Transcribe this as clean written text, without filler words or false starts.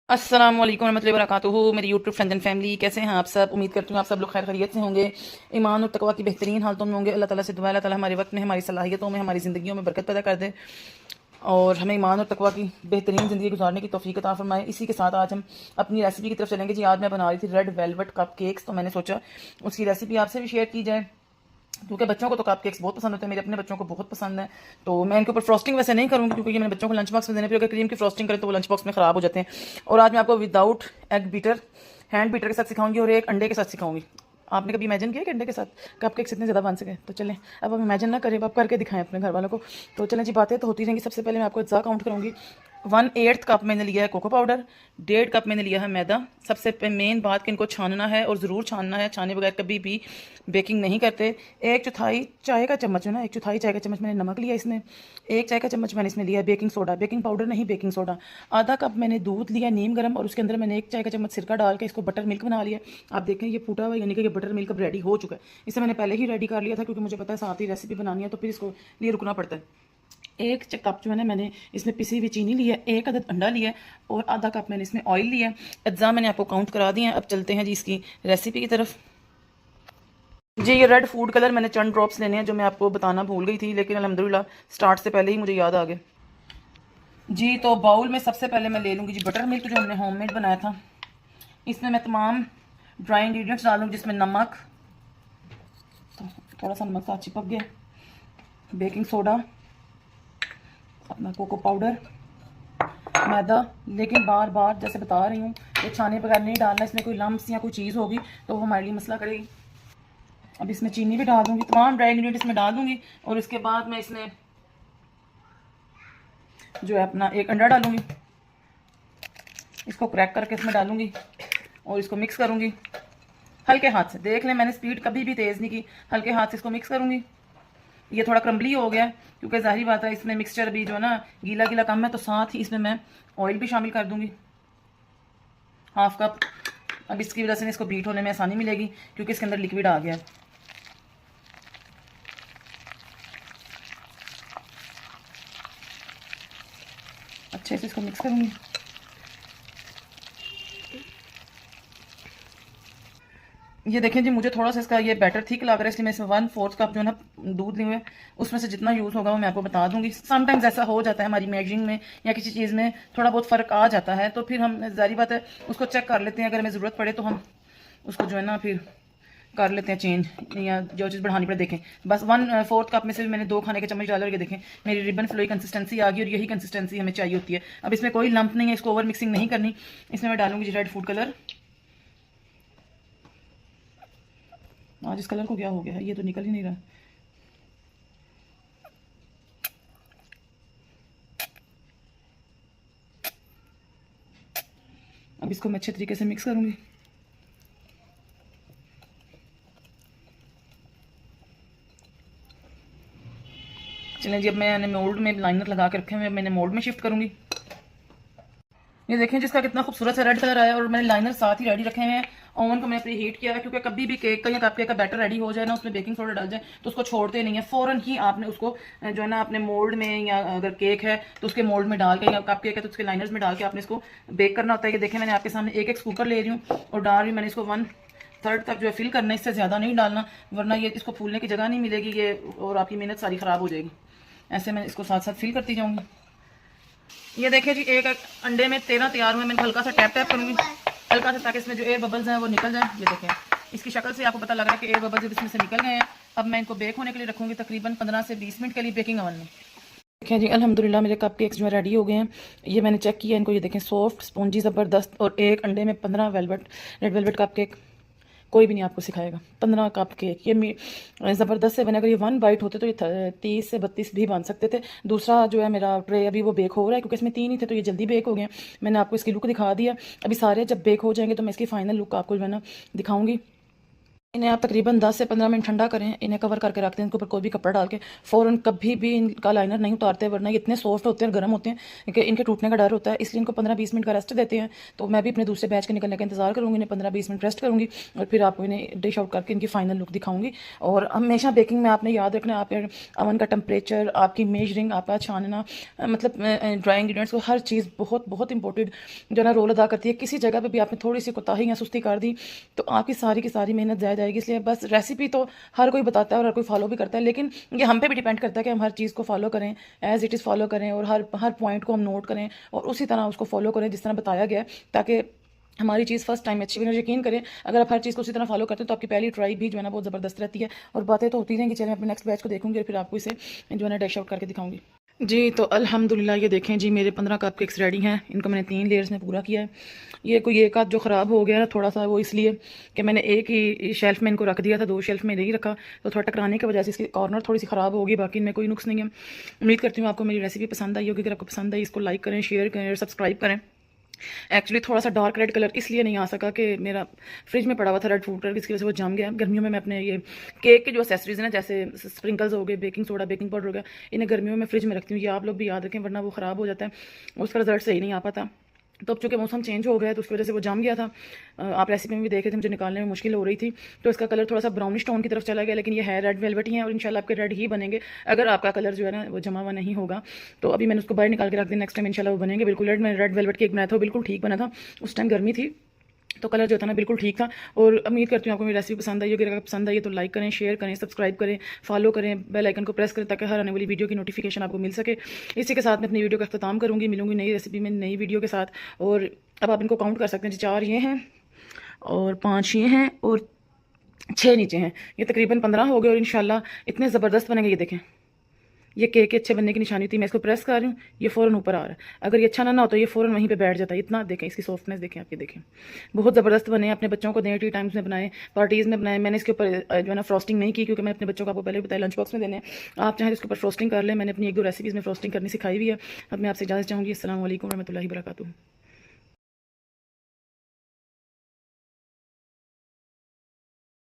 अस्सलाम वालेकुम रहमतुल्लाहि व बरकातुहू। मेरी यूट्यूब फ्रेंड्स एंड फैमिली, कैसे हैं आप सब? उम्मीद करती हूँ आप सब लोग खैर खैरियत से होंगे, ईमान और तकवा की बेहतरीन हालतों में होंगे। अल्लाह ताला से दुआ है, अल्लाह ताला हमारे वक्त में, हमारी सलाहियतों में, हमारी ज़िंदगियों में बरकत पैदा कर दे और हमें ईमान और तकवा की बेहतरीन ज़िंदगी गुजारने की तौफीक अता फरमाए। इसी के साथ आज हम अपनी रेसिपी की तरफ चलेंगे जी। आज मैं बना रही थी रेड वेलवेट कप केक्स, तो मैंने सोचा उसकी रेसिपी आपसे भी शेयर की जाए, क्योंकि बच्चों को तो कप केक्स बहुत पसंद होते हैं, मेरे अपने बच्चों को बहुत पसंद है। तो मैं इनके ऊपर फ्रॉस्टिंग वैसे नहीं करूँगी, क्योंकि ये मैंने बच्चों को लंच बॉक्स में देने, फिर अगर क्रीम की फ्रॉस्टिंग करें तो वो लंच बॉक्स में ख़राब हो जाते हैं। और आज मैं आपको without egg beater, hand beater के साथ सिखाऊंगी और एक अंडे के साथ सिखाऊंगी। आपने कभी इमेजिन किया कि अंडे के साथ कप केक्स इतने ज़्यादा बन सके? तो चलें, अब हम इमेजिन ना करें, अब करके दिखाएं अपने घर वालों को। तो चलें जी, बातें तो होती रहेंगी। सबसे पहले मैं आपको एग्जैक्ट काउंट करूँगी। 1/8 कप मैंने लिया है कोको पाउडर, 1.5 कप मैंने लिया है मैदा। सबसे मेन बात कि इनको छानना है और ज़रूर छानना है, छाने बगैर कभी भी बेकिंग नहीं करते। 1/4 चाय का चम्मच है ना, 1/4 चाय का चम्मच मैंने नमक लिया इसमें। 1 चाय का चम्मच मैंने इसमें लिया है बेकिंग सोडा, बेकिंग पाउडर नहीं, बेकिंग सोडा। आधा कप मैंने दूध लिया नीम गर्म, और उसके अंदर मैंने 1 चाय का चम्मच सिरका डाल के इसको बटर मिल्क बना लिया। आप देखें ये फूटा हुआ, यानी कि ये बटर मिल्क अब रेडी हो चुका है। इसे मैंने पहले ही रेडी कर लिया था, क्योंकि मुझे पता है साथ ही रेसिपी बनानी है, तो फिर इसको लिए रुकना पड़ता है। 1 कप जो है ना मैंने इसमें पिसी हुई चीनी ली है, 1 अदद अंडा लिया है और आधा कप मैंने इसमें ऑयल लिया है। अज्जा मैंने आपको काउंट करा दिए हैं। अब चलते हैं जी इसकी रेसिपी की तरफ। जी ये रेड फूड कलर मैंने चंद ड्रॉप्स लेने हैं, जो मैं आपको बताना भूल गई थी, लेकिन अल्हम्दुलिल्लाह स्टार्ट से पहले ही मुझे याद आ गया जी। तो बाउल में सबसे पहले मैं ले लूँगी जी बटर मिल्क, जो हमने होममेड बनाया था। इसमें मैं तमाम ड्राई इंग्रेडिएंट्स डालूँगी, जिसमें नमक, तो थोड़ा सा नमक साथ चिपक गया, बेकिंग सोडा, अपना कोको पाउडर, मैदा। लेकिन बार बार जैसे बता रही हूँ, ये छाने बगैर नहीं डालना, इसमें कोई लम्स या कोई चीज़ होगी तो वो हमारे लिए मसला करेगी। अब इसमें चीनी भी डाल दूँगी, तमाम ड्राई इंग्रेडिएंट्स इसमें डाल दूँगी, और इसके बाद मैं इसमें जो है अपना एक अंडा डालूँगी, इसको क्रैक करके इसमें डालूँगी और इसको मिक्स करूँगी हल्के हाथ से। देख लें, मैंने स्पीड कभी भी तेज़ नहीं की, हल्के हाथ से इसको मिक्स करूँगी। ये थोड़ा क्रम्बली हो गया, क्योंकि जाहिर बात है इसमें मिक्सचर भी जो है ना गीला गीला कम है, तो साथ ही इसमें मैं ऑयल भी शामिल कर दूंगी, हाफ कप। अब इसकी वजह से इसको बीट होने में आसानी मिलेगी, क्योंकि इसके अंदर लिक्विड आ गया है। अच्छे से इसको मिक्स करूंगी। ये देखें जी, मुझे थोड़ा सा इसका ये बैटर थिक लग रहा है, इसलिए मैं इसमें 1/4 कप जो है ना दूध लिए हुए, उसमें से जितना यूज़ होगा वो मैं आपको बता दूंगी। समटाइम्स ऐसा हो जाता है हमारी मेजरिंग में या किसी चीज़ में थोड़ा बहुत फ़र्क आ जाता है, तो फिर हम जारी बात है उसको चेक कर लेते हैं। अगर हमें ज़रूरत पड़े तो हम उसको जो है ना फिर कर लेते हैं चेंज, या जो चीज़ बढ़ानी पड़े। देखें बस 1/4 कप में से भी मैंने 2 खाने के चम्मच डाले, और ये देखें मेरी रिबन फ्लोई कंसिस्टेंसी आ गई, और यही कंसिस्टेंसी हमें चाहिए होती है। अब इसमें कोई लंप नहीं है, इसको ओवर मिक्सिंग नहीं करनी। इसमें मैं डालूंगी रेड फूड कलर। आज इस कलर को क्या हो गया है, ये तो निकल ही नहीं रहा। अब इसको मैं अच्छे तरीके से मिक्स करूंगी। चलें जी, अब मैंने मोल्ड में लाइनर लगा के रखे हुए, मैंने मोल्ड में शिफ्ट करूंगी। ये देखें जिसका कितना खूबसूरत सा रेड कलर आया, और मैंने लाइनर साथ ही रेडी रखे हुए हैं। ओवन को मैंने प्री हीट किया है, क्योंकि कभी भी केक का या कप केक का बैटर रेडी हो जाए ना, उसमें बेकिंग सोडा डाल जाए तो उसको छोड़ते नहीं है, फ़ौरन ही आपने उसको जो है ना अपने मोल्ड में, या अगर केक है तो उसके मोल्ड में डाल के, या कप केक है तो उसके लाइनर्स में डाल के आपने इसको बेक करना होता है। कि देखें मैंने आपके सामने एक स्कूपर ले रही हूँ और डाल रही हूँ, मैंने इसको 1/3 तक जो है फिल करना है, इससे ज़्यादा नहीं डालना, वरना ये इसको फूलने की जगह नहीं मिलेगी ये, और आपकी मेहनत सारी ख़राब हो जाएगी। ऐसे मैं इसको साथ साथ फिल करती जाऊँगी। ये देखिए जी, एक अंडे में 13 तैयार हुए। मैं हल्का सा टैप टैप करूंगी, हल्का सा, ताकि इसमें जो एयर बबल्स हैं वो निकल जाए। ये देखें इसकी शक्ल से आपको पता लग रहा है कि एयर बबल्स इसमें से निकल गए हैं। अब मैं इनको बेक होने के लिए रखूंगी तकरीबन 15 से 20 मिनट के लिए बेकिंग ओवन में। देखिए जी, अल्हम्दुलिल्लाह मेरे कप केक्स जो है रेडी हो गए हैं। ये मैंने चेक किया इनको, ये देखें सॉफ्ट स्पॉन्जी ज़बरदस्त, और एक अंडे में 15 रेड वेलवेट कप केक कोई भी नहीं आपको सिखाएगा। 15 कप केक ये ज़बरदस्त से बने। अगर ये 1 बाइट होते तो ये 30 से 32 भी बन सकते थे। दूसरा जो है मेरा ट्रे अभी वो बेक हो रहा है, क्योंकि इसमें 3 ही थे तो ये जल्दी बेक हो गए। मैंने आपको इसकी लुक दिखा दिया। अभी सारे जब बेक हो जाएंगे तो मैं इसकी फाइनल लुक आपको जो है ना दिखाऊंगी। इन्हें आप तकरीबन 10 से 15 मिनट ठंडा करें, इन्हें कवर करके रख दें, इनके ऊपर कोई भी कपड़ा डाल के। फ़ौरन कभी भी इनका लाइनर नहीं उतारते, वरना ये इतने सॉफ्ट होते हैं और गर्म होते हैं कि इनके टूटने का डर होता है, इसलिए इनको 15-20 मिनट का रेस्ट देते हैं। तो मैं भी अपने दूसरे बैच के निकलने का इंतजार करूँगी, इन्हें 15-20 मिनट रेस्ट करूँगी और फिर आपको इन्हें डिश आउट करके इनकी फाइनल लुक दिखाऊंगी। और हमेशा बेकिंग में आपने याद रखना है, आपके अवन का टेम्परेचर, आपकी मेजरिंग, आपका छानना, मतलब ड्राई इंग्रीडियंट्स को, हर चीज़ बहुत बहुत इंपॉर्टेंट जो ना रोल अदा करती है। किसी जगह पर भी आपने थोड़ी सी कोताही या सुस्ती कर दी तो आपकी सारी की सारी मेहनत ज़ाया जाएगी। इसलिए बस रेसिपी तो हर कोई बताता है और हर कोई फॉलो भी करता है, लेकिन ये हम पे भी डिपेंड करता है कि हम हर चीज़ को फॉलो करें, एज इट इज़ फॉलो करें और हर हर पॉइंट को हम नोट करें और उसी तरह उसको फॉलो करें जिस तरह बताया गया है, ताकि हमारी चीज़ फर्स्ट टाइम अच्छी बने। यकीन करें अगर आप हर चीज़ को उसी तरह फॉलो करते हैं तो आपकी पहली ट्राई भी जो है ना बहुत ज़बरदस्त रहती है। और बातें तो होती रहेंगी। चलिए मैं अपने नेक्स्ट बैच को देखूंगी और फिर आपको इसे जो है ना डैश आउट करके दिखाऊंगी। जी तो अल्हम्दुलिल्लाह ये देखें जी, मेरे 15 कप केक्स रेडी हैं। इनको मैंने 3 लेयर्स में पूरा किया है। ये कोई एक आध जो ख़राब हो गया ना थोड़ा सा, वो इसलिए कि मैंने एक ही शेल्फ में इनको रख दिया था, 2 शेल्फ में नहीं रखा, तो थोड़ा टकराने की वजह से इसकी कॉर्नर थोड़ी सी ख़राब होगी। बाकी इनमें कोई नुक्स नहीं है। उम्मीद करती हूँ आपको मेरी रेसिपी पसंद आई होगी। अगर आपको पसंद आई इसको लाइक करें, शेयर करें और सब्सक्राइब करें। एक्चुअली थोड़ा सा डार्क रेड कलर इसलिए नहीं आ सका कि मेरा फ्रिज में पड़ा हुआ था रेड फूड कलर, इसकी वजह से वो जम गया। गर्मियों में मैं अपने ये केक के जो एसेसरीज हैं ना, जैसे स्प्रिंकल्स हो गए, बेकिंग सोडा, बेकिंग पाउडर हो गया, इन्हें गर्मियों में फ्रिज में रखती हूँ। ये आप लोग भी याद रखें, वरना वो ख़राब हो जाता है, उसका रिजल्ट सही नहीं आ पाता। तो अब चूँकि मौसम चेंज हो गया है तो उसकी वजह से वो जम गया था। आप रेसिपी में भी देखे थे, मुझे निकालने में मुश्किल हो रही थी, तो इसका कलर थोड़ा सा ब्राउनिश टोन की तरफ चला गया, लेकिन ये है रेड वेलवेट ही है और इंशाल्लाह आपके रेड ही बनेंगे अगर आपका कलर जो है ना वो जमा हुआ नहीं होगा। तो अभी मैंने उसको बाहर निकाल के रख दिया, नेक्स्ट टाइम इंशाल्लाह वो बनेंगे बिल्कुल रेड। मैंने रेड वेलवेट केक बनाया था, बिल्कुल ठीक बना था, उस टाइम गर्मी थी तो कलर जो था ना बिल्कुल ठीक था। और उम्मीद करती हूँ आपको मेरी रेसिपी पसंद आई होगी। अगर पसंद आई है तो लाइक करें, शेयर करें, सब्सक्राइब करें, फॉलो करें, बेल आइकन को प्रेस करें ताकि हर आने वाली वीडियो की नोटिफिकेशन आपको मिल सके। इसी के साथ मैं अपनी वीडियो का अख्ताम करूँगी, मिलूंगी नई रेसिपी में नई वीडियो के साथ। और अब आप इनको काउंट कर सकते हैं जी, 4 ये हैं और 5 ये हैं और 6 नीचे हैं, ये तकरीबन 15 हो गए और इंशाल्लाह इतने ज़बरदस्त बनेंगे। ये देखें, ये केक के अच्छे बनने की निशानी थी। मैं इसको प्रेस कर रही हूँ, ये फ़ौरन ऊपर आ रहा है। अगर ये अच्छा ना हो तो ये फ़ौरन वहीं पे बैठ जाता है। इतना देखें इसकी सॉफ्टनेस, देखें आप, ये देखें बहुत ज़बरदस्त बने। अपने बच्चों को दें, टी टाइम्स में बनाए, पार्टीज़ में बनाए। मैंने इसके ऊपर जो है ना फ्रॉस्टिंग नहीं की क्योंकि मैंने अपने बच्चों को आपको पहले बताया लंच बॉक्स में देने। आप चाहें तो इसके ऊपर फ्रॉस्टिंग कर लें, मैंने अपनी 1-2 रेसिपीज़ में फ्रॉस्टिंग करनी सिखाई हुई है। अब मैं आपसे इजाज़त चाहूँगी। अस्सलाम वालेकुम रहमतुल्लाहि व बरकातुहू।